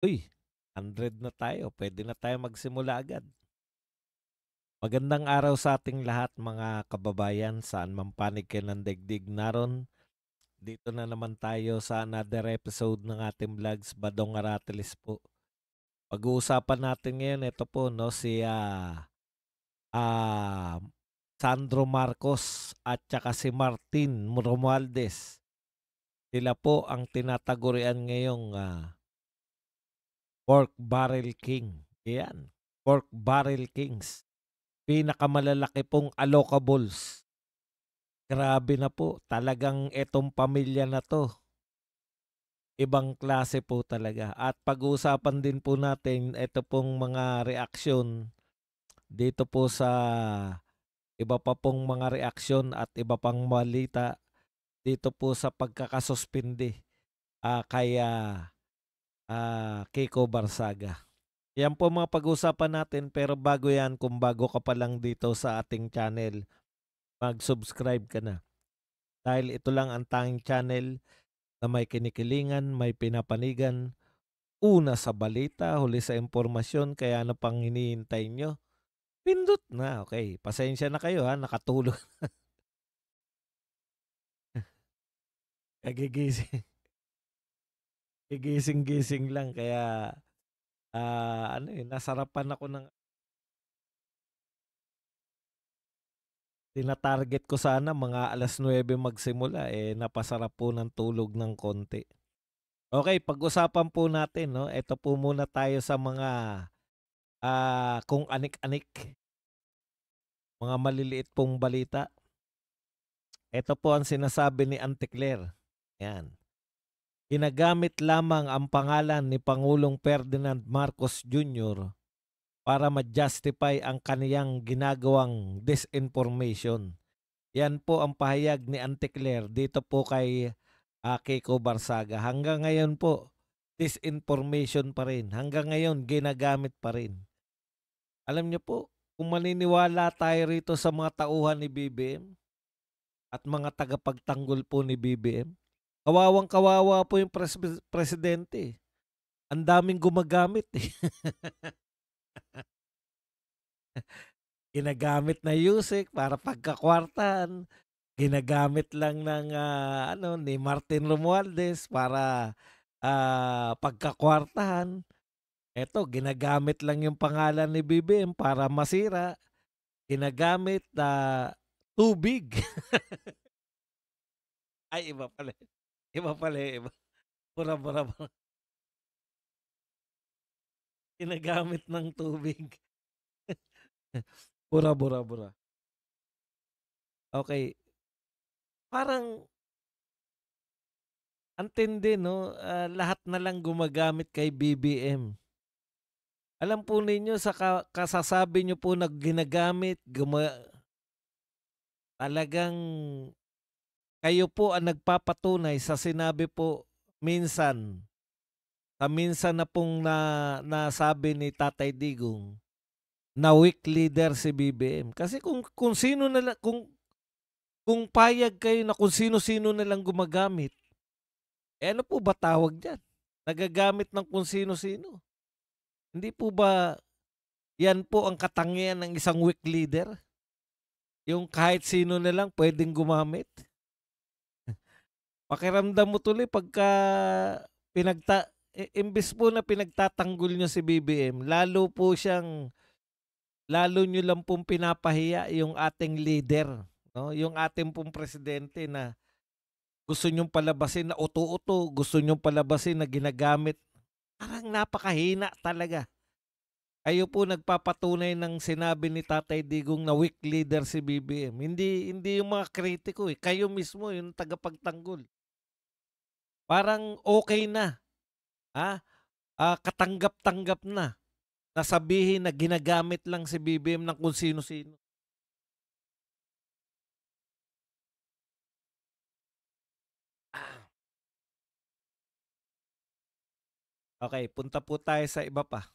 Uy, 100 na tayo. Pwede na tayo magsimula agad. Magandang araw sa ating lahat mga kababayan, saan man panig kayo ng daigdig naron. Dito na naman tayo sa another episode ng ating vlogs, Badong Aratilis po. Pag-uusapan natin ngayon, ito po, no, si ah, Sandro Marcos at saka si Martin Romualdez. Sila po ang tinatagurian ngayong Pork Barrel King. Yan, Pork Barrel Kings. Pinakamalalaki pong allocables. Grabe na po, talagang etong pamilya na 'to, ibang klase po talaga. At pag-uusapan din po natin eto pong mga reaksyon dito po sa iba pa pong mga reaksyon at iba pang balita dito po sa pagkakasuspindi, kay, Kiko Barsaga. Yan po mga pag-uusapan natin, pero bago yan, kung bago ka pa lang dito sa ating channel, mag-subscribe ka na. Dahil ito lang ang tanging channel na may kinikilingan, may pinapanigan, una sa balita, huli sa impormasyon, kaya ano pang hinihintay nyo? Pindot na, okay. Pasensya na kayo ha, nakatulog. Kagigising, gigising-gising lang, kaya nasarapan ako ng tinatarget ko sana mga 9:00 magsimula, napasarap po ng tulog ng konti. Okay, pag-usapan po natin, no, eto po muna tayo sa mga, kung anik-anik. Mga maliliit pong balita. Ito po ang sinasabi ni Auntie Claire. Yan. Ginagamit lamang ang pangalan ni Pangulong Ferdinand Marcos Jr. para ma-justify ang kaniyang ginagawang disinformation. Yan po ang pahayag ni Auntie Claire dito po kay Kiko Barsaga. Hanggang ngayon po, disinformation pa rin. Hanggang ngayon, ginagamit pa rin. Alam niyo po, kung maniniwala tayo rito sa mga tauhan ni BBM, at mga tagapagtanggol po ni BBM. Kawawang-kawawa po yung presidente. Ang daming gumagamit eh. Ginagamit na Yusek para pagkakwartahan. Ginagamit lang ng ni Martin Romualdez para pagkakwartahan. Eto, ginagamit lang yung pangalan ni BBM para masira. Ginagamit na tubig. Ay, iba pala. Iba pala. Iba. Pura, pura, pura. Ginagamit ng tubig. Bura, bura, bura. Okay, parang ang tindi 'no, lahat na lang gumagamit kay BBM. Alam po ninyo sa kasasabi niyo po na ginagamit, talagang kayo po ang nagpapatunay sa sinabi po minsan, minsan na pong nasabi ni Tatay Digong na weak leader si BBM. Kasi kung sino na lang kung payag kayo na kung sino-sino na lang gumagamit, ano po ba tawag diyan? Nagagamit ng kung sino-sino. Hindi po ba yan po ang katangian ng isang weak leader? Yung kahit sino na lang pwedeng gumamit? Pakiramdam mo tuloy pagka imbes po na pinagtatanggol niyo si BBM, lalo niyo lang pong pinapahiya yung ating leader, no? Yung ating pong presidente na gusto niyong palabasin na uto-uto, gusto niyong palabasin na ginagamit. Parang napakahina talaga. Kayo po nagpapatunay ng sinabi ni Tatay Digong na weak leader si BBM. Hindi yung mga kritiko eh. Kayo mismo yung tagapagtanggol. Parang okay na. Ha? Katanggap-tanggap na. Nasabihin na ginagamit lang si BBM ng kung sino-sino. Ah, okay, punta po tayo sa iba pa.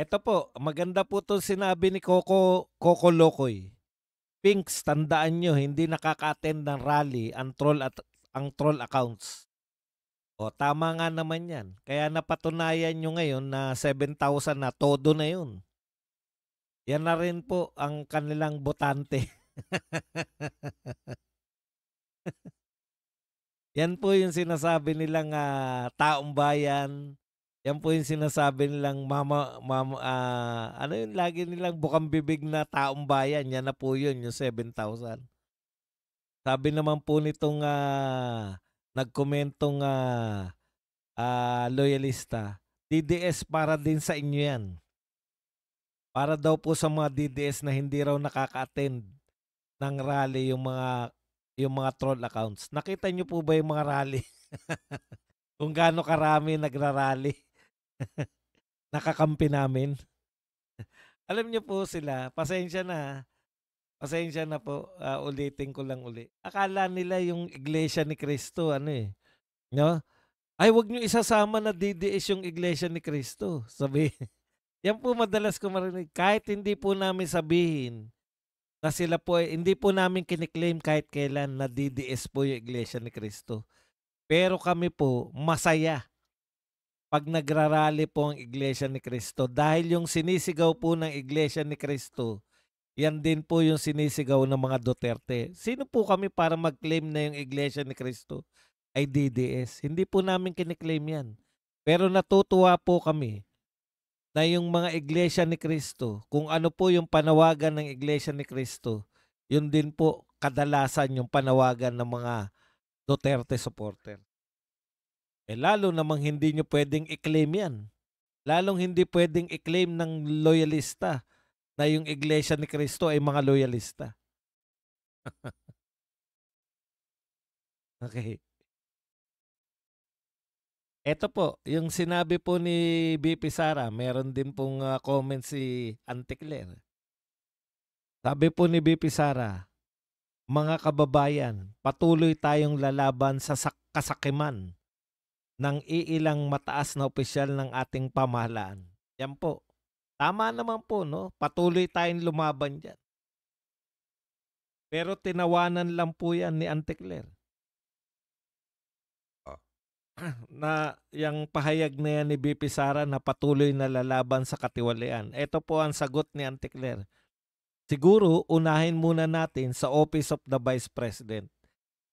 Eto po, maganda po 'tong sinabi ni Coco Locoy. Pinks, tandaan nyo, hindi nakaka-attend ng rally ang troll accounts. O, tama nga naman yan. Kaya napatunayan nyo ngayon na 7,000 na, todo na yun. Yan na rin po ang kanilang botante. Yan po yung sinasabi nilang taong bayan. Yan po yung sinasabi nilang ano yun, lagi nilang bukang bibig na taong bayan. Yan na po yun, yung 7,000. Sabi naman po nitong nagkomentong loyalista, DDS para din sa inyo yan. Para daw po sa mga DDS na hindi raw nakaka-attend ng rally yung mga troll accounts. Nakita niyo po ba yung mga rally? Kung gaano karami nagrarally. Nakakampi namin. Alam niyo po sila, pasensya na. Pasensya na po, ulitin ko lang uli. Akala nila yung Iglesia ni Cristo, no? Ay, wag niyo isasama na DDS yung Iglesia ni Cristo. Sabi, yan po madalas ko marinig. Kahit hindi po namin sabihin na sila po, hindi po namin kiniklaim kahit kailan na DDS po yung Iglesia ni Cristo. Pero kami po, masaya pag nagrarally po ang Iglesia ni Cristo. Dahil yung sinisigaw po ng Iglesia ni Cristo, yan din po yung sinisigaw ng mga Duterte. Sino po kami para mag-claim na yung Iglesia ni Cristo ay DDS? Hindi po namin kiniklaim yan. Pero natutuwa po kami na yung mga Iglesia ni Cristo, kung ano po yung panawagan ng Iglesia ni Cristo, yun din po kadalasan yung panawagan ng mga Duterte supporter. Lalo namang hindi nyo pwedeng i-claim yan. Lalong hindi pwedeng i-claim ng loyalista na yung Iglesia ni Cristo ay mga loyalista. Okay. Ito po, yung sinabi po ni BP Sara, meron din pong comment si Auntie Claire. Sabi po ni BP Sara, mga kababayan, patuloy tayong lalaban sa kasakiman ng iilang mataas na opisyal ng ating pamahalaan. Yan po. Tama naman po, no? Patuloy tayong lumaban dyan. Pero tinawanan lang po yan ni Auntie Claire. Na yung pahayag na yan ni BP Sara na patuloy na lalaban sa katiwalian. Ito po ang sagot ni Auntie Claire. Siguro, unahin muna natin sa Office of the Vice President.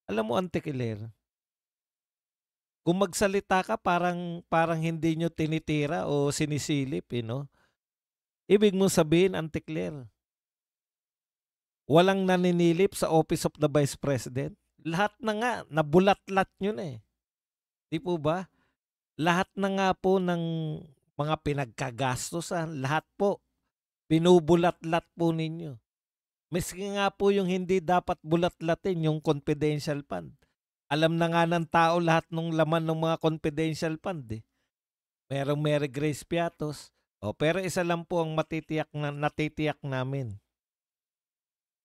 Alam mo, Auntie Claire, kung magsalita ka parang hindi nyo tinitira o sinisilip, no? Ibig mo sabihin, Auntie Claire, walang naninilip sa Office of the Vice President. Lahat na nga, nabulat-lat nyo na eh. Di po ba? Lahat na nga po ng mga pinagkagastosan, lahat po, binubulat-lat po ninyo. Miski nga po yung hindi dapat bulat-latin, yung confidential fund. Alam na nga ng tao lahat ng laman ng mga confidential fund eh. Merong Mary Grace Piatos. Pero isa lang po ang natitiyak namin.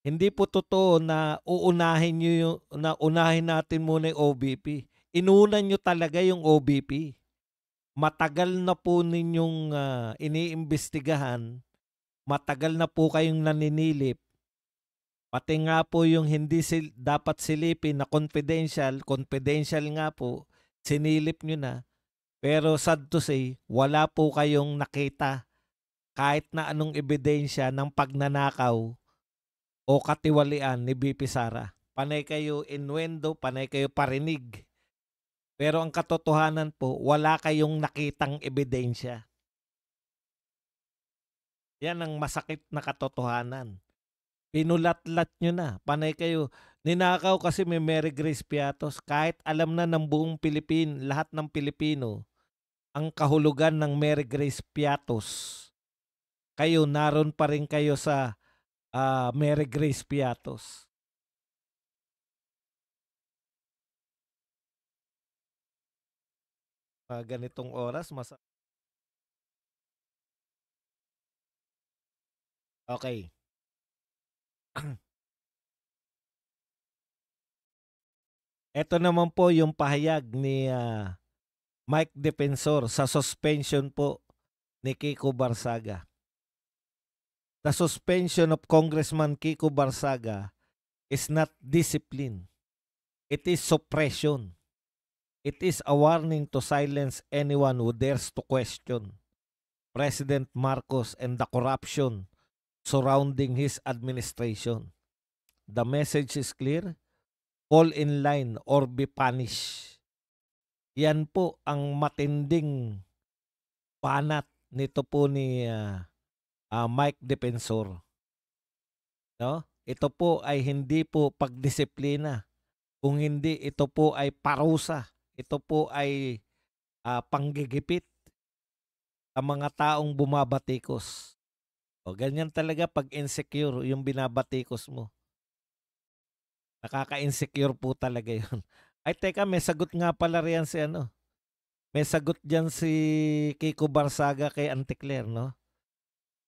Hindi po totoo na unahin natin muna yung OBP. Inuna nyo talaga yung OBP. Matagal na po ninyong iniimbestigahan. Matagal na po kayong naninilip. Pati nga po yung hindi dapat silipin na confidential nga po, sinilip nyo na. Pero sad to say, wala po kayong nakita kahit na anong ebidensya ng pagnanakaw o katiwalian ni BP Sara. Panay kayo innuendo, panay kayo parinig. Pero ang katotohanan po, wala kayong nakitang ebidensya. Yan ang masakit na katotohanan. Pinulat-lat nyo na. Panay kayo. Ninakaw kasi may Mary Grace Piatos. Kahit alam na ng buong lahat ng Pilipino, ang kahulugan ng Mary Grace Piatos. Kayo, naroon pa rin kayo sa Mary Grace Piatos. Ganitong oras, okay. Ito naman po yung pahayag ni Mike Defensor sa suspension po ni Kiko Barsaga. The suspension of Congressman Kiko Barsaga is not discipline. It is suppression. It is a warning to silence anyone who dares to question President Marcos and the corruption surrounding his administration. The message is clear: fall in line or be punished. Yan po ang matinding banat nito po ni Mike Defensor. No? Ito po ay hindi po pagdisiplina. Kung hindi, ito po ay parusa. Ito po ay panggigipit sa mga taong bumabatikos. O, ganyan talaga pag insecure yung binabatikos mo. Nakaka-insecure po talaga yun. Ay, teka, may sagot nga pala riyan si ano. May sagot dyan si Kiko Barsaga kay Auntie Claire, no?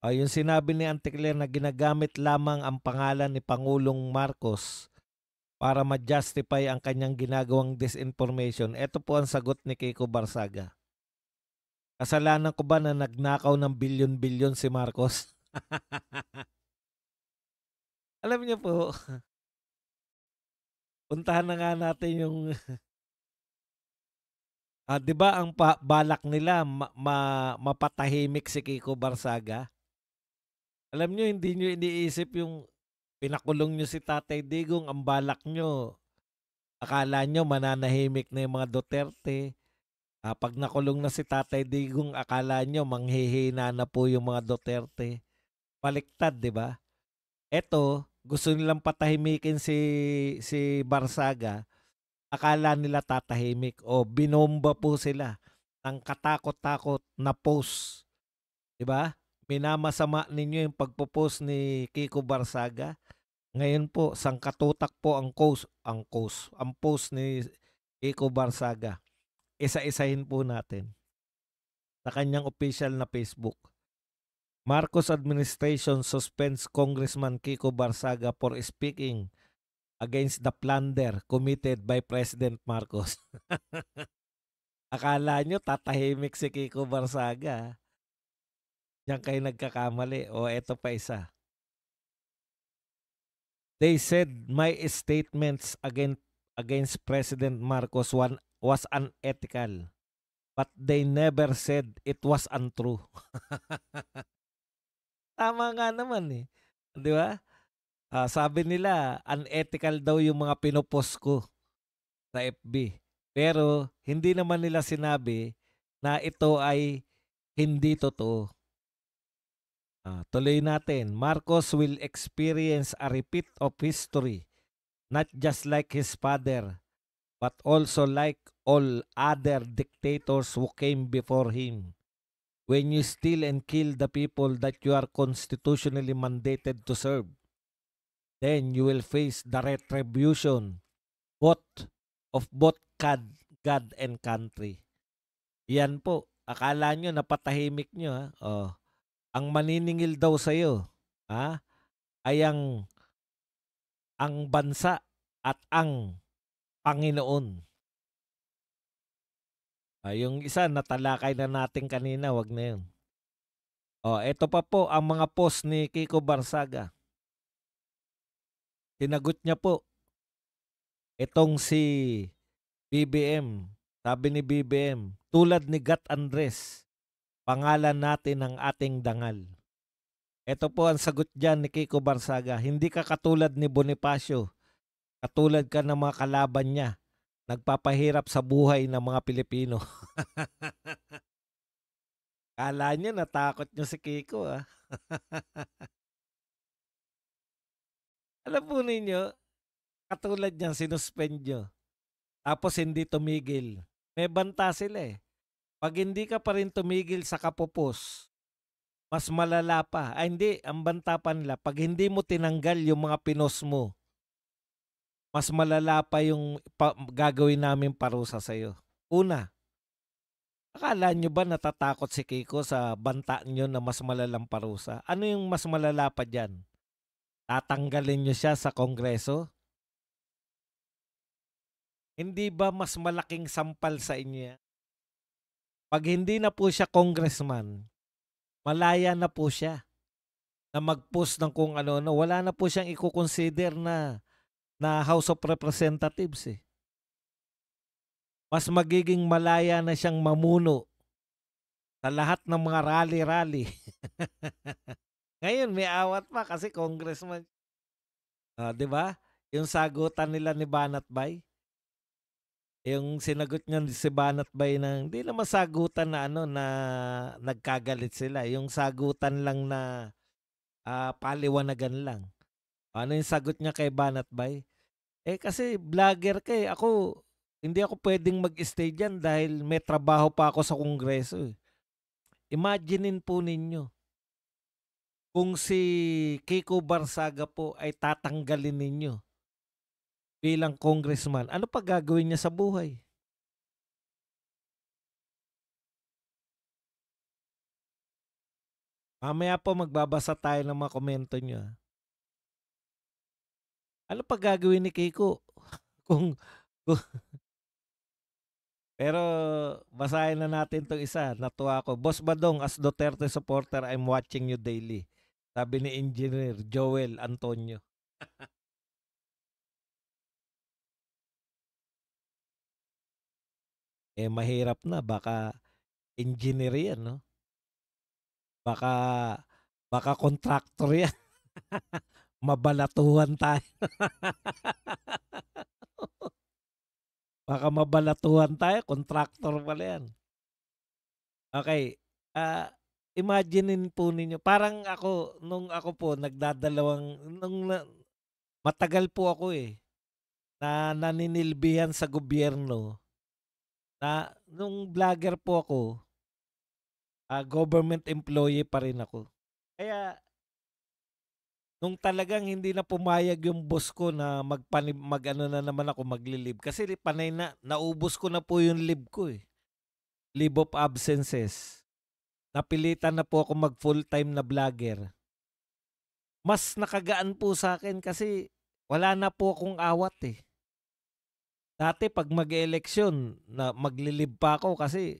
O, yung sinabi ni Auntie Claire na ginagamit lamang ang pangalan ni Pangulong Marcos para ma-justify ang kanyang ginagawang disinformation. Ito po ang sagot ni Kiko Barsaga. Kasalanan ko ba na nagnakaw ng bilyon-bilyon si Marcos? Alam niyo po, puntahan na nga natin yung 'di ba ang balak nila mapatahimik si Kiko Barsaga? Alam niyo, hindi niyo iniisip yung pinakulong niyo si Tatay Digong, ang balak niyo, akala niyo mananahimik na yung mga Duterte. Pag nakulong na si Tatay Digong, akala niyo manghihina na po yung mga Duterte. Baliktad, 'di ba? Eto, gusto nilang patahimikin si Barsaga. Akala nila tatahimik o binomba po sila ng katakot-takot na post. 'Di ba? Minamasama ninyo yung pagpo-post ni Kiko Barsaga. Ngayon po, sangkatutak po ang post ni Kiko Barsaga. Isa-isahin po natin sa kanyang official na Facebook. Marcos administration suspends Congressman Kiko Barsaga for speaking against the plunder committed by President Marcos. Akala nyo tatahimik si Kiko Barsaga. Diyan kayo nagkakamali. O eto pa isa. They said my statements against President Marcos was unethical, but they never said it was untrue. Tama nga naman eh. Di ba? Sabi nila, unethical daw yung mga pinopost ko sa FB. Pero hindi naman nila sinabi na ito ay hindi totoo. Tuloy natin. Marcos will experience a repeat of history, not just like his father, but also like all other dictators who came before him. When you steal and kill the people that you are constitutionally mandated to serve, then you will face the retribution of both God and country. Yan po. Akala nyo, napatahimik nyo. Ha? Oh. Ang maniningil daw sa'yo ay ang bansa at ang Panginoon. Yung isa, natalakay na natin kanina. Wag na yun. Ito pa po ang mga post ni Kiko Barsaga. Sinagot niya po itong si BBM. Sabi ni BBM, tulad ni Gat Andres, pangalan natin ang ating dangal. Ito po ang sagot dyan ni Kiko Barsaga. Hindi ka katulad ni Bonifacio. Katulad ka ng mga kalaban niya. Nagpapahirap sa buhay ng mga Pilipino. Kala niyo natakot niyo si Kiko. Alam po ninyo, katulad niyan, sinuspend nyo. Tapos hindi tumigil. May banta sila eh. Pag hindi ka pa rin tumigil sa kapupos, mas malala pa. Ay hindi, ang banta pa nila, pag hindi mo tinanggal yung mga pinos mo, mas malala pa yung gagawin namin parusa sa'yo. Una, akala nyo ba natatakot si Kiko sa banta nyo na mas malalang parusa? Ano yung mas malala pa dyan? Tatanggalin nyo siya sa Kongreso? Hindi ba mas malaking sampal sa inyo yan? Pag hindi na po siya congressman, malaya na po siya na mag-post ng kung ano-ano. Wala na po siyang i-consider na House of Representatives eh. Mas magiging malaya na siyang mamuno sa lahat ng mga rally-rally. Ngayon may awat pa kasi congressman. 'Di ba? Yung sagutan nila ni Banat Bay, yung sinagot niya si Banat Bay ng hindi naman sagutan na ano na nagkagalit sila, yung sagutan lang na paliwanagan lang. Ano yung sagot niya kay Banat Bay? Eh kasi vlogger ka eh. Hindi ako pwedeng mag-stay dyan dahil may trabaho pa ako sa Kongreso eh. Imaginein po ninyo, kung si Kiko Barsaga po ay tatanggalin ninyo bilang congressman, ano pa gagawin niya sa buhay? Mamaya po magbabasa tayo ng mga komento niyo. Ano pa gagawin ni Kiko? kung, kung Pero basahin na natin 'tong isa. Natuwa ako. Boss Badong, as Duterte supporter, I'm watching you daily. Sabi ni Engineer Joel Antonio. Mahirap na. Baka engineer yan, no? Baka, baka contractor yan. Mabalatuhan tayo. Baka mabalatuhan tayo. Contractor pala yan. Okay. Imaginein po ninyo. Parang ako, nung ako po, matagal po ako eh, na naninilbihan sa gobyerno, na nung vlogger po ako, government employee pa rin ako. Kaya nung talagang hindi na pumayag yung boss ko na mag-ano na naman ako magli-leave, kasi panay na naubos ko na po yung leave ko eh. Leave of absences. Napilitan na po ako mag full-time na vlogger. Mas nakagaan po sa akin kasi wala na po akong awat eh. Dati pag mag-eleksyon, na maglilib pa ako kasi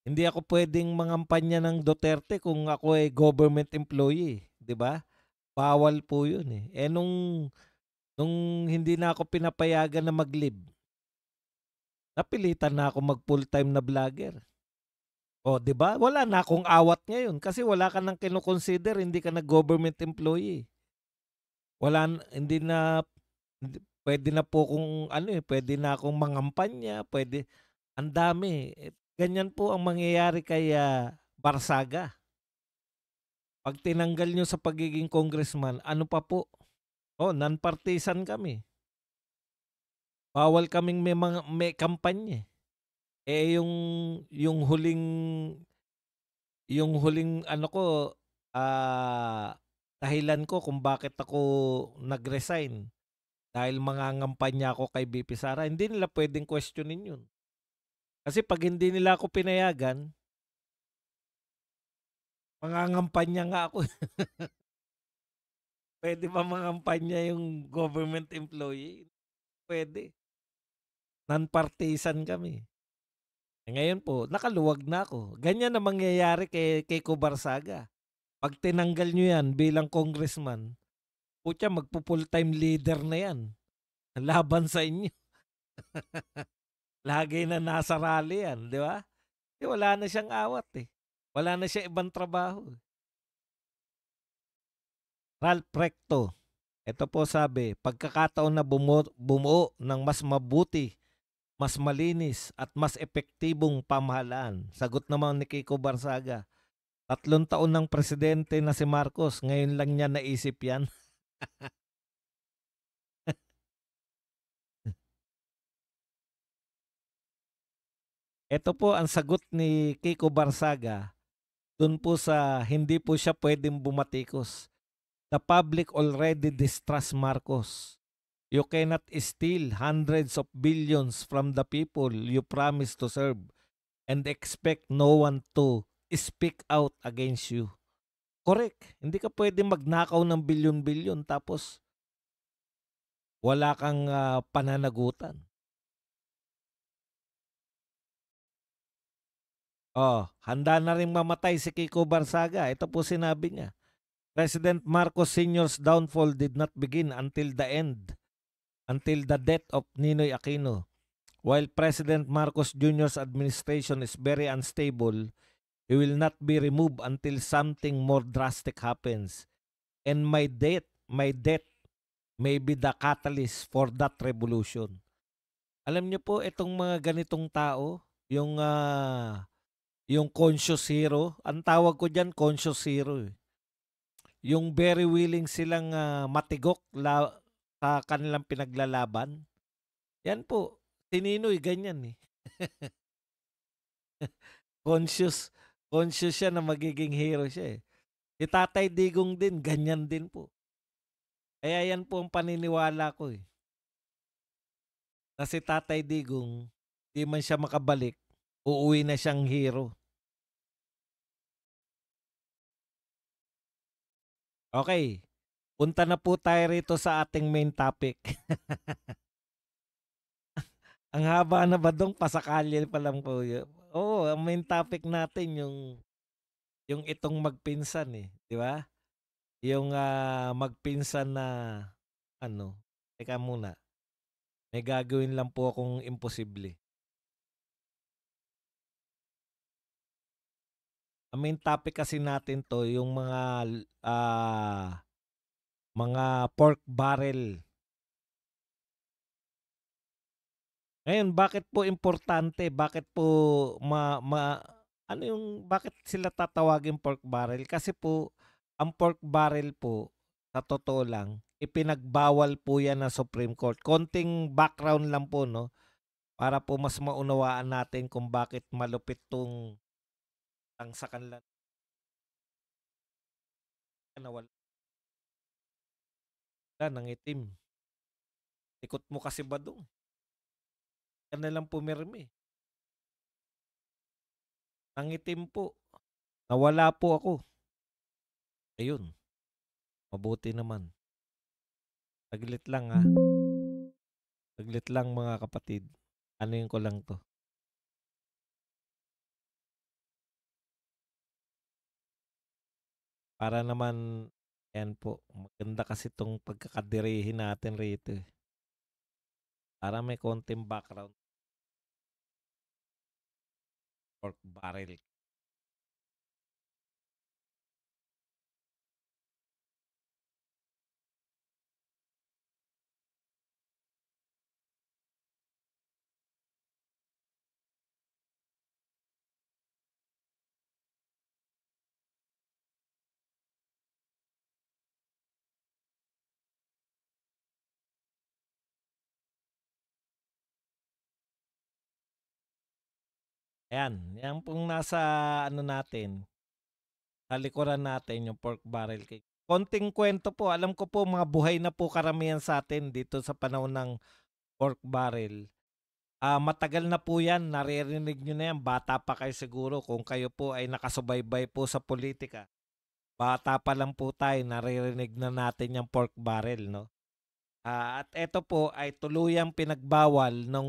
hindi ako pwedeng mangampanya ng Duterte kung ako ay government employee, 'di ba? Bawal po 'yun eh. Nung hindi na ako pinapayagan na maglib, napilitan na ako mag full-time na vlogger. O, 'di ba? Wala na akong awat ngayon kasi wala ka nang kino-consider, hindi ka na government employee. Hindi na pwede na po kung ano eh, pwede na akong mangampanya, pwede. Ang dami. Ganyan po ang mangyayari kay Barsaga. Pag tinanggal nyo sa pagiging congressman, ano pa po? Non-partisan kami. Bawal kaming may kampanya. Yung huling ano ko, dahilan ko kung bakit ako nag-resign dahil mangangampanya ako kay BP Sara, hindi nila pwedeng questionin yun. Kasi pag hindi nila ako pinayagan, mangangampanya nga ako. Pwede ba mangampanya yung government employee? Pwede. Non-partisan kami. Ngayon po, nakaluwag na ako. Ganyan na mangyayari kay Kubarsaga. Pag tinanggal nyo yan bilang congressman, putya, magpo-full-time leader na yan. Laban sa inyo. Lagi na nasa rally yan, di ba? Wala na siyang awat eh. Wala na siyang ibang trabaho. Ralph Recto. Ito po sabi, pagkakataon na bumuo ng mas mabuti, mas malinis at mas epektibong pamahalaan. Sagot naman ni Kiko Barsaga, 3 taon ng presidente na si Marcos, ngayon lang niya naisip yan. Ito po ang sagot ni Kiko Barsaga dun po sa hindi po siya pwedeng bumatikos. The public already distrust Marcos. You cannot steal hundreds of billions from the people you promise to serve and expect no one to speak out against you. Correct. Hindi ka pwedeng magnakaw ng bilyon-bilyon tapos wala kang pananagutan. Oh, handa na ring mamatay si Kiko Barsaga. Ito po sinabi niya. President Marcos Sr.'s downfall did not begin until the death of Ninoy Aquino. While President Marcos Jr.'s administration is very unstable, he will not be removed until something more drastic happens. And my death may be the catalyst for that revolution. Alam niyo po, itong mga ganitong tao, yung conscious hero, ang tawag ko diyan conscious hero. Yung very willing silang matigok sa kanilang pinaglalaban. Yan po, si Ninoy ganyan eh. Conscious, conscious siya na magiging hero siya eh. Si Tatay Digong din, ganyan din po. Kaya yan po ang paniniwala ko eh. Na si Tatay Digong, di man siya makabalik, uuwi na siyang hero. Okay, punta na po tayo rito sa ating main topic. Ang haba na ba dong pasakalye pa lang po yun? Oo, ang main topic natin yung itong magpinsan eh, di ba? Yung magpinsan na ano, teka muna, may gagawin lang po akong imposible. Ang main topic kasi natin to, yung mga pork barrel. Ngayon, bakit po importante? Bakit po ano yung bakit sila tatawagin pork barrel? Kasi po ang pork barrel po sa totoo lang ipinagbawal po yan ng Supreme Court. Konting background lang po no para po mas maunawaan natin kung bakit malupit tong sa kanila nawala ng itim. Ikot mo kasi ba doon? Yan na lang pumirmi. Nangitim po. Nawala po ako. Ayun. Mabuti naman. Saglit lang ha. Saglit lang mga kapatid. Anuin ko lang to. Para naman, yan po. Maganda kasi itong pagkakadirihin natin rito eh. Para may konting background. Pork barrel. Ayan. Yan pong nasa ano natin. Sa likuran natin yung pork barrel cake. Konting kwento po. Alam ko po mga buhay na po karamihan sa atin dito sa panahon ng pork barrel. Matagal na po yan. Naririnig nyo na yan. Bata pa kayo siguro kung kayo po ay nakasubaybay po sa politika. Bata pa lang po tayo. Naririnig na natin yung pork barrel. No? At ito po ay tuluyang pinagbawal ng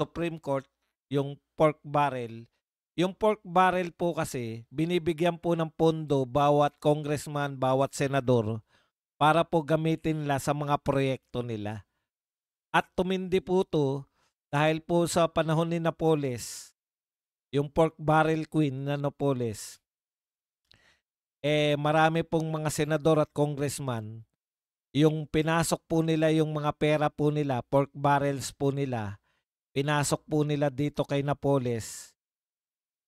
Supreme Court yung pork barrel. Yung pork barrel po kasi, binibigyan po ng pondo bawat congressman, bawat senador para po gamitin nila sa mga proyekto nila. At tumindi po to dahil po sa panahon ni Napoles, yung pork barrel queen na Napoles, marami pong mga senador at congressman, yung pinasok po nila yung mga pera po nila, pork barrels po nila, pinasok po nila dito kay Napoles.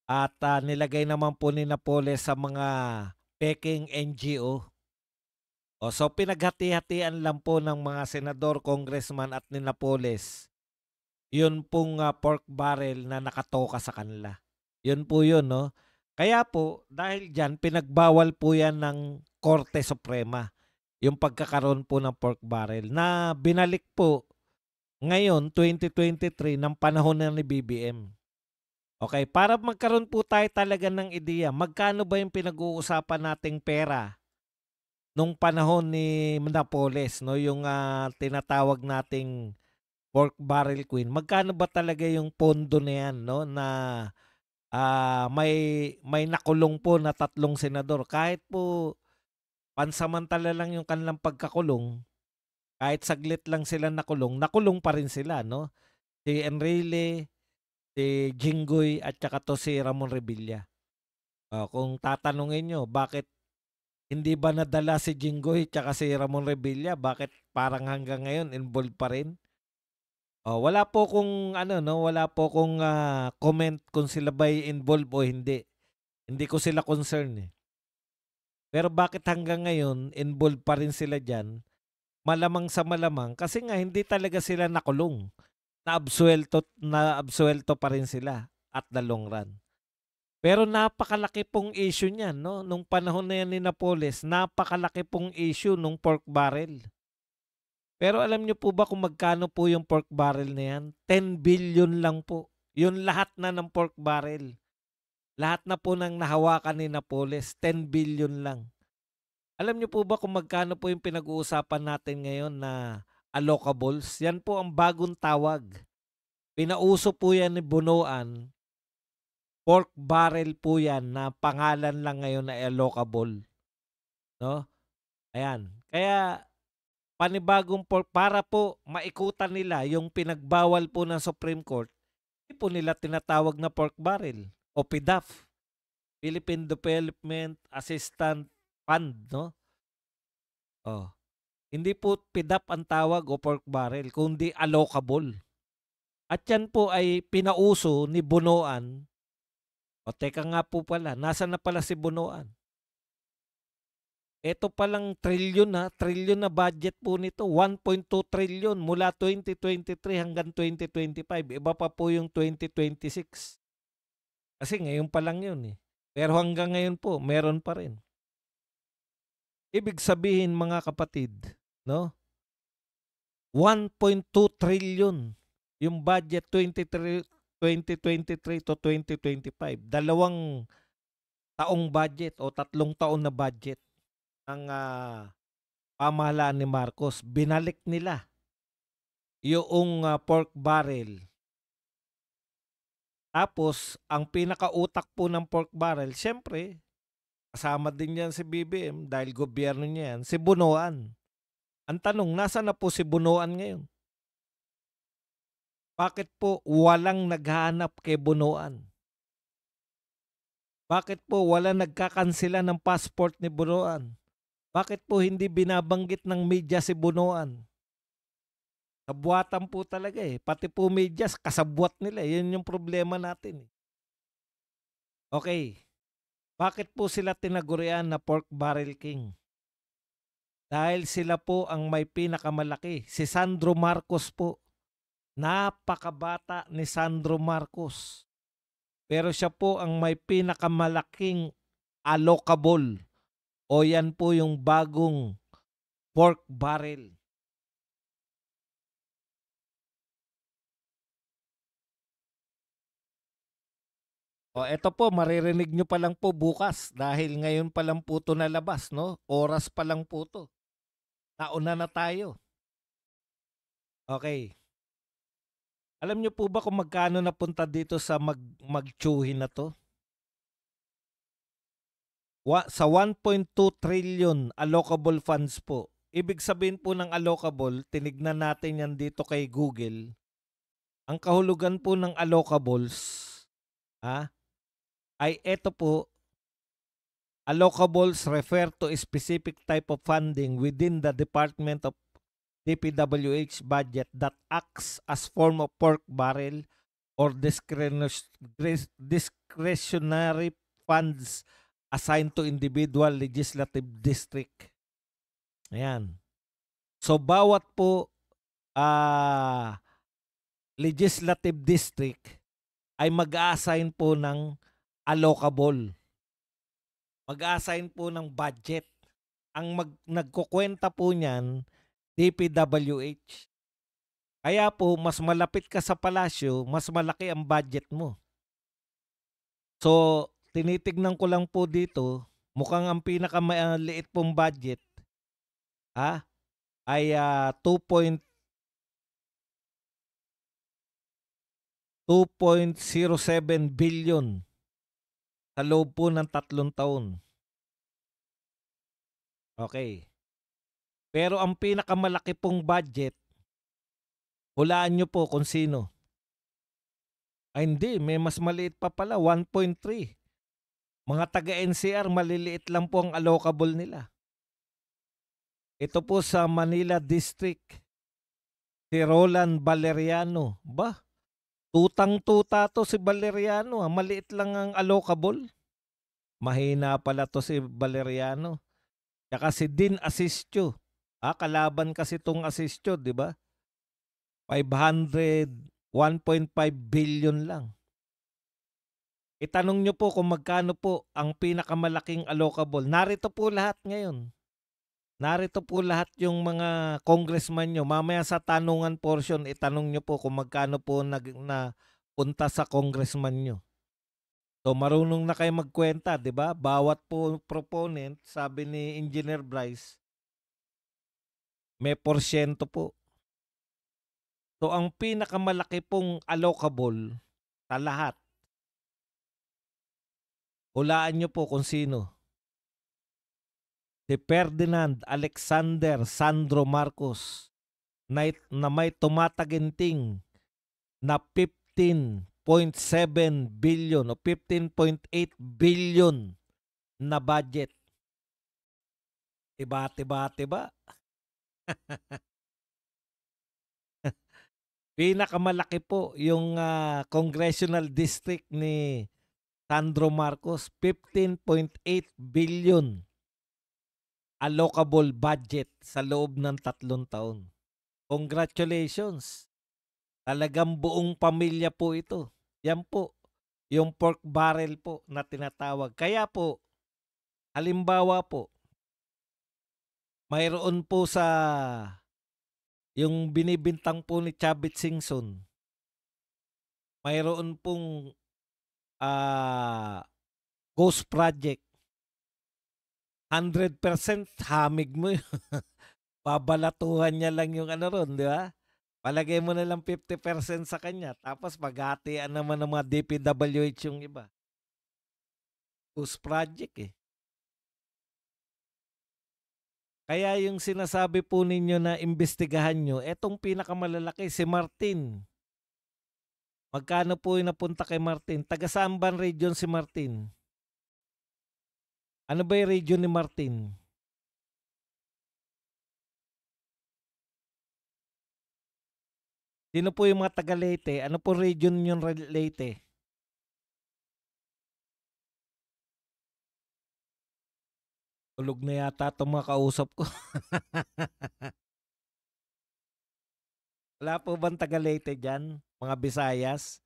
At nilagay naman po ni Napoles sa mga peking NGO. So pinaghati-hatian lang po ng mga senador, congressman at ni Napoles. Yun pong pork barrel na nakatoka sa kanila. Yun po yun, no? Kaya po, dahil dyan, pinagbawal po yan ng Korte Suprema. Yung pagkakaroon po ng pork barrel na binalik po ngayon, 2023, ng panahon na ni BBM. Okay, para magkaroon po tayo talaga ng ideya, magkano ba yung pinag-uusapan nating pera nung panahon ni Napoles, no? Yung tinatawag nating pork barrel queen. Magkano ba talaga yung pondo na yan, no? Na may nakulong po na 3 senador. Kahit po pansamantala lang yung kanilang pagkakulong, kahit saglit lang sila nakulong pa rin sila, no? Si Enrile, si Jinggoy at saka 'to si Ramon Revilla. Kung tatanungin niyo bakit hindi ba nadala si Jinggoy tsaka si Ramon Revilla, bakit parang hanggang ngayon involved pa rin? Wala po kung ano 'no, wala po kung comment kung sila ba'y involved o hindi. Hindi ko sila concern, eh. Pero bakit hanggang ngayon involved pa rin sila diyan? Malamang sa malamang kasi nga hindi talaga sila nakulong. Naabsuelto pa rin sila at the long run. Pero napakalaki pong issue niyan 'no, nung panahon na 'yan ni Napoles, napakalaki pong issue nung pork barrel. Pero alam niyo po ba kung magkano po yung pork barrel na 'yan? 10 billion lang po. Yun lahat na ng pork barrel. Lahat na po ng nahawakan ni Napoles, 10 billion lang. Alam niyo po ba kung magkano po yung pinag-uusapan natin ngayon na allocables? Yan po ang bagong tawag. Pinauso po yan ni Bunuan. Pork barrel po yan na pangalan lang ngayon na allocable. No? Ayan. Kaya panibagong pork para po maikutan nila yung pinagbawal po ng Supreme Court, hindi po nila tinatawag na pork barrel o PDAF. Philippine Development Assistance Fund, no? Hindi po PDAP ang tawag o pork barrel, kundi allocable. At yan po ay pinauso ni Bunuan. Teka nga po pala, nasa na pala si Bunuan? Ito palang trilyon na budget po nito, 1.2 trillion mula 2023 hanggang 2025. Iba pa po yung 2026. Kasi ngayon pa lang yun, eh. Pero hanggang ngayon po, meron pa rin. Ibig sabihin mga kapatid, no? 1.2 trillion yung budget 2023 to 2025. 2 taong budget o 3 taon na budget ng pamahalaan ni Marcos. Binalik nila yung pork barrel. Tapos, ang pinakautak po ng pork barrel, syempre, kasama din yan si BBM dahil gobyerno niya yan, si Bunuan. Ang tanong, nasa na po si Bunuan ngayon? Bakit po walang naghahanap kay Bunuan? Bakit po wala nagkakansela ng passport ni Bunuan? Bakit po hindi binabanggit ng media si Bunuan? Kabuatan po talaga, eh. Pati po media, kasabwat nila. Yun yung problema natin, eh. Okay. Bakit po sila tinagurian na pork barrel king? Dahil sila po ang may pinakamalaki. Si Sandro Marcos po. Napakabata ni Sandro Marcos. Pero siya po ang may pinakamalaking allocable. O yan po yung bagong pork barrel. Eto po, maririnig nyo pa lang po bukas dahil ngayon pa lang po ito nalabas, no? Oras pa lang po ito. Nauna na tayo. Okay. Alam nyo po ba kung magkano napunta dito sa magtsuhin na to? Sa 1.2 trillion allocable funds po. Ibig sabihin po ng allocable, tinignan natin yan dito kay Google. Ang kahulugan po ng allocables, ay eto po, allocables refer to a specific type of funding within the Department of DPWH budget that acts as form of pork barrel or discretionary funds assigned to individual legislative district. Ayan. So bawat po legislative district ay mag-a-assign po ng allocable. Mag-a-assign po ng budget. Ang nagkukwenta po niyan, DPWH. Kaya po, mas malapit ka sa palasyo, mas malaki ang budget mo. So, tinitignan ko lang po dito, mukhang ang pinakamaliit pong budget ay 2.07 billion sa loob po ng 3 taon. Okay. Pero ang pinakamalaki pong budget, hulaan niyo po kung sino. Ay hindi, may mas maliit pa pala, 1.3. Mga taga-NCR, maliliit lang po ang allocable nila. Ito po sa Manila District, si Roland Valeriano. Ba, tutang-tuta to si Valeriano. Maliit lang ang allocable. Mahina pala to si Valeriano. Tsaka si Dean Asistio. Kalaban kasi tong Asistio, di ba? 500, 1.5 billion lang. Itanong nyo po kung magkano po ang pinakamalaking allocable. Narito po lahat ngayon. Narito po lahat yung mga congressman nyo. Mamaya sa tanungan portion, itanong nyo po kung magkano po na punta sa congressman nyo. So marunong na kayo magkwenta, di ba? Bawat po proponent, sabi ni Engineer Bryce, may porsyento po. So ang pinakamalaki pong allocable sa lahat, hulaan nyo po kung sino. Si Ferdinand Alexander Sandro Marcos na may tumataginting na 15.7 billion o 15.8 billion na budget. Tiba. Pinakamalaki po yung congressional district ni Sandro Marcos, 15.8 billion allocable budget sa loob ng 3 taon. Congratulations! Talagang buong pamilya po ito. Yan po, yung pork barrel po na tinatawag. Kaya po, halimbawa po, mayroon po sa yung binibintang po ni Chavit Singson, mayroon pong ghost project. 100% hamig mo yun. Babalatuhan niya lang yung ano ron, di ba? Palagay mo na lang 50% sa kanya. Tapos maghatian naman ng mga DPWH yung iba. Ghost project eh. Kaya yung sinasabi po ninyo na imbestigahan nyo, etong pinakamalalaki, si Martin. Magkano po yung napunta kay Martin? Taga saan ba region si Martin? Ano ba yung region ni Martin? Sino po yung mga taga Leyte? Ano po region yung Leyte? Tulog na yata itong mga kausap ko. Wala po bang taga Leyte dyan? Mga Visayas?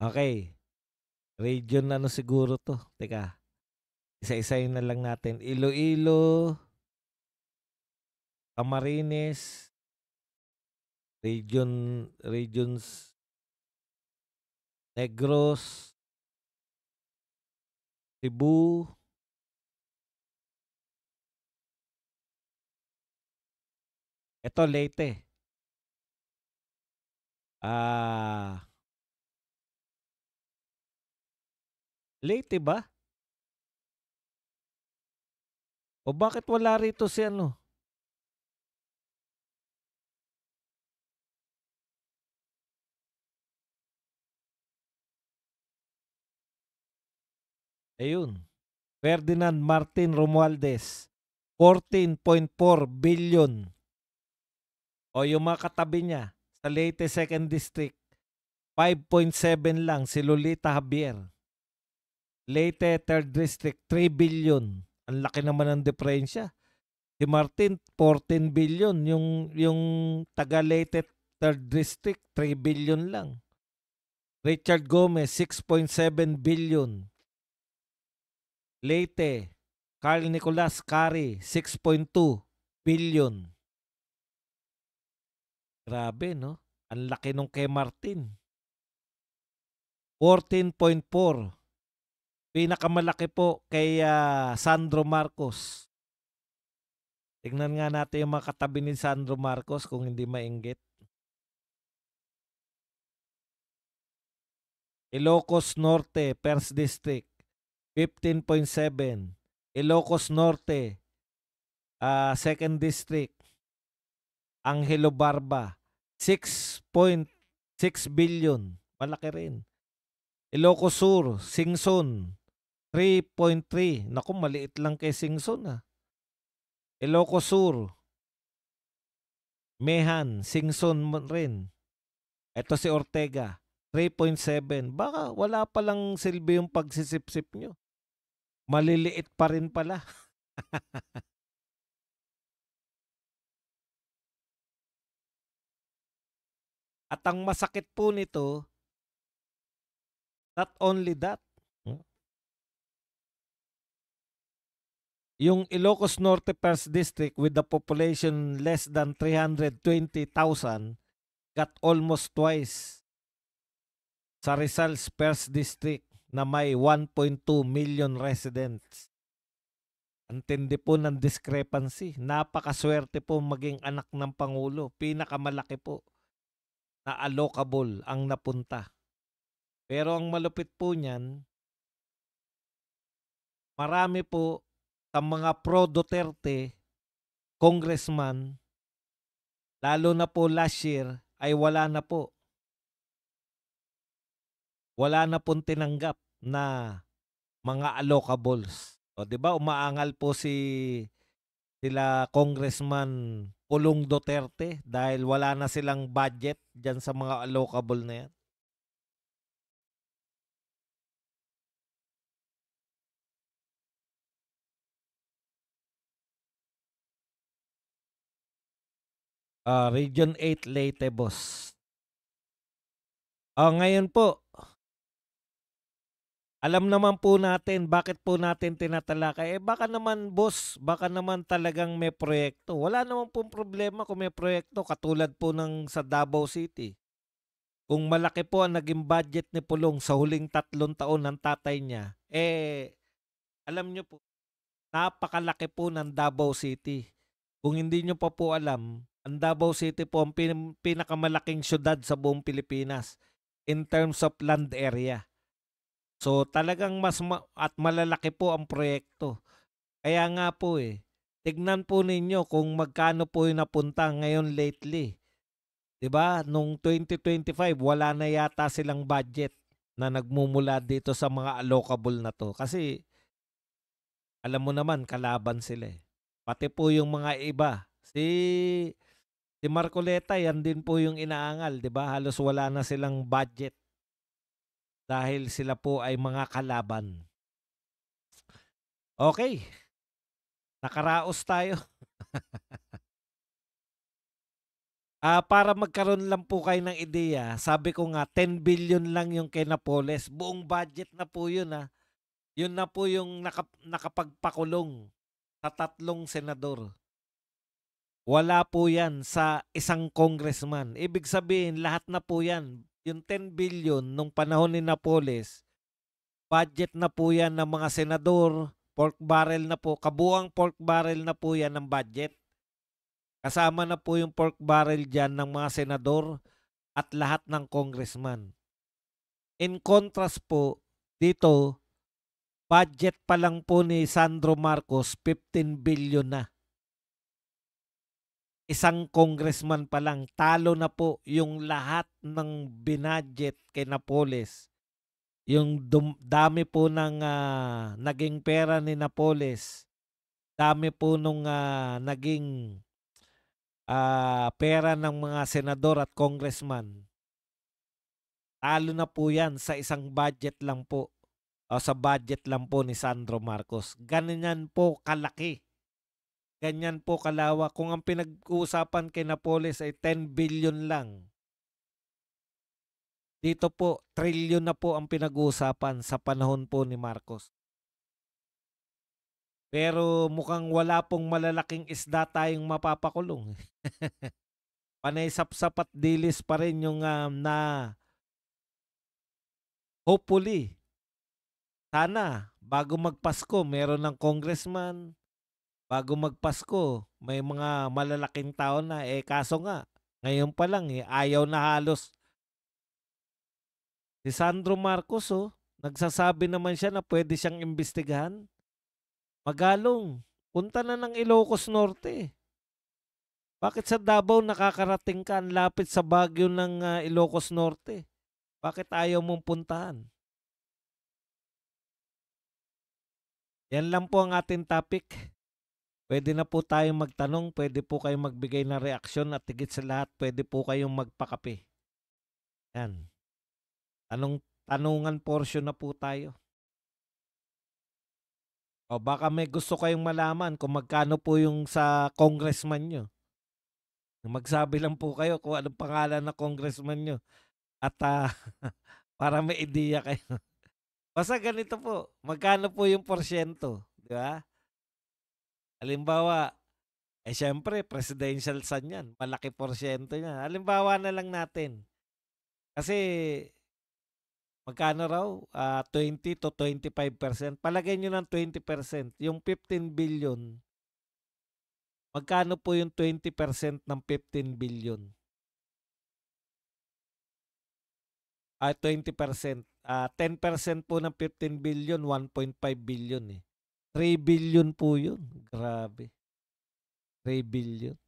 Okay. Region ano siguro to? Teka. Isa-isayin na lang natin. Iloilo, Camarines, regions Negros, Cebu, ito Leyte. Leyte ba? O bakit wala rito si ano? Ayun. Ferdinand Martin Romualdez, 14.4 billion. O yung mga katabi niya sa Leyte 2nd District, 5.7 lang si Lolita Javier. Leyte 3rd District, 3 billion. Ang laki naman ng diferensya. Si Martin, 14 billion. Yung taga Leyte 3rd District, 3 billion lang. Richard Gomez, 6.7 billion. Leyte, Carl Nicolas Cari, 6.2 billion. Grabe, no? Ang laki nung kay Martin. 14.4. Pinakamalaki po kay Sandro Marcos. Tingnan nga natin yung mga katabi ni Sandro Marcos kung hindi mainggit. Ilocos Norte, 1st District, 15.7. Ilocos Norte, 2nd District, Angelo Barba, 6.6 billion. Malaki rin. Ilocos Sur, Singson, 3.3. Naku, maliit lang kay Singson ah. Ilocos Sur, Mehan, Singson rin. Ito si Ortega, 3.7. Baka wala palang silbi yung pagsisipsip nyo. Maliliit pa rin pala. At ang masakit po nito, not only that, yung Ilocos Norte 1st District with the population less than 320,000 got almost twice sa Rizal's 1st District na may 1.2 million residents. Ang tindi po ng discrepancy. Napakaswerte po maging anak ng Pangulo. Pinakamalaki po na allocable ang napunta. Pero ang malupit po niyan, marami po sa mga pro-Duterte, congressman, lalo na po last year, ay wala na po. Wala na pong tinanggap na mga allocables. O, 'di ba umaangal po sila Congressman Pulong Duterte dahil wala na silang budget diyan sa mga allocable na 'yan. Region 8 Leyte, boss. Ngayon po, alam naman po natin bakit po natin tinatalakay. Baka naman boss, baka naman talagang may proyekto. Wala naman pong problema kung may proyekto katulad po ng sa Davao City. Kung malaki po ang naging budget ni Pulong sa huling 3 taon ng tatay niya, alam nyo po, napakalaki po ng Davao City. Kung hindi nyo pa po alam, ang Davao City po ang pinakamalaking syudad sa buong Pilipinas in terms of land area. So talagang at malalaki po ang proyekto. Kaya nga po tignan po ninyo kung magkano po yung napunta ngayon lately. 'Di ba? Nung 2025 wala na yata silang budget na nagmumula dito sa mga allocable na to. Kasi alam mo naman kalaban sila Pati po yung mga iba. Si Marcoleta yan din po yung inaangal, 'di ba? Halos wala na silang budget dahil sila po ay mga kalaban. Okay, nakaraos tayo. Para magkaroon lang po kayo ng ideya, sabi ko nga 10 billion lang yung kay Napoles. Buong budget na po yun Yun na po yung nakapagpakulong sa 3 senador. Wala po yan sa isang congressman. Ibig sabihin, lahat na po yan. Yung 10 billion nung panahon ni Napoles, budget na po yan ng mga senador, pork barrel na po, kabuang pork barrel na po yan ng budget. Kasama na po yung pork barrel dyan ng mga senador at lahat ng congressman. In contrast po, dito, budget pa lang po ni Sandro Marcos, 15 billion na. Isang congressman pa lang, talo na po yung lahat ng binadget kay Napoles. Yung dami po ng naging pera ni Napoles, dami po nung naging pera ng mga senador at congressman. Talo na po yan sa isang budget lang po o sa budget lang po ni Sandro Marcos. Ganyan po kalaki. Ganyan po kalawak. Kung ang pinag-uusapan kay Napoles ay 10 billion lang, dito po, trillion na po ang pinag-uusapan sa panahon po ni Marcos. Pero mukhang wala pong malalaking isda tayong mapapakulong. Panay sapsap at dilis pa rin yung na hopefully, sana bago magpasko meron ng congressman, bago magpasko may mga malalaking tao na kaso nga ngayon pa lang ayaw na halos Si Sandro Marcos, nagsasabi naman siya na pwede siyang imbestigahan. Magalong, punta na ng Ilocos Norte. Bakit sa Davao nakakarating ka? Ang lapit sa Baguio ng Ilocos Norte. Bakit ayaw mong puntahan? Yan lang po ang ating topic. Pwede na po tayong magtanong, pwede po kayong magbigay ng reaksyon at higit sa lahat, pwede po kayong magpakape. Yan. Tanungan portion na po tayo. O baka may gusto kayong malaman kung magkano po yung sa congressman nyo. Magsabi lang po kayo kung anong pangalan ng congressman nyo. At para may ideya kayo. Basta ganito po, magkano po yung porsyento? Di ba? Halimbawa, syempre, presidential son yan. Malaki porsyento niya. Halimbawa na lang natin. Kasi, magkano raw? 20 to 25%. Palagay nyo ng 20%. Yung 15 billion, magkano po yung 20% ng 15 billion? 20%. 10% po ng 15 billion, 1.5 billion eh. 3 billion po yun. Grabe. 3 billion.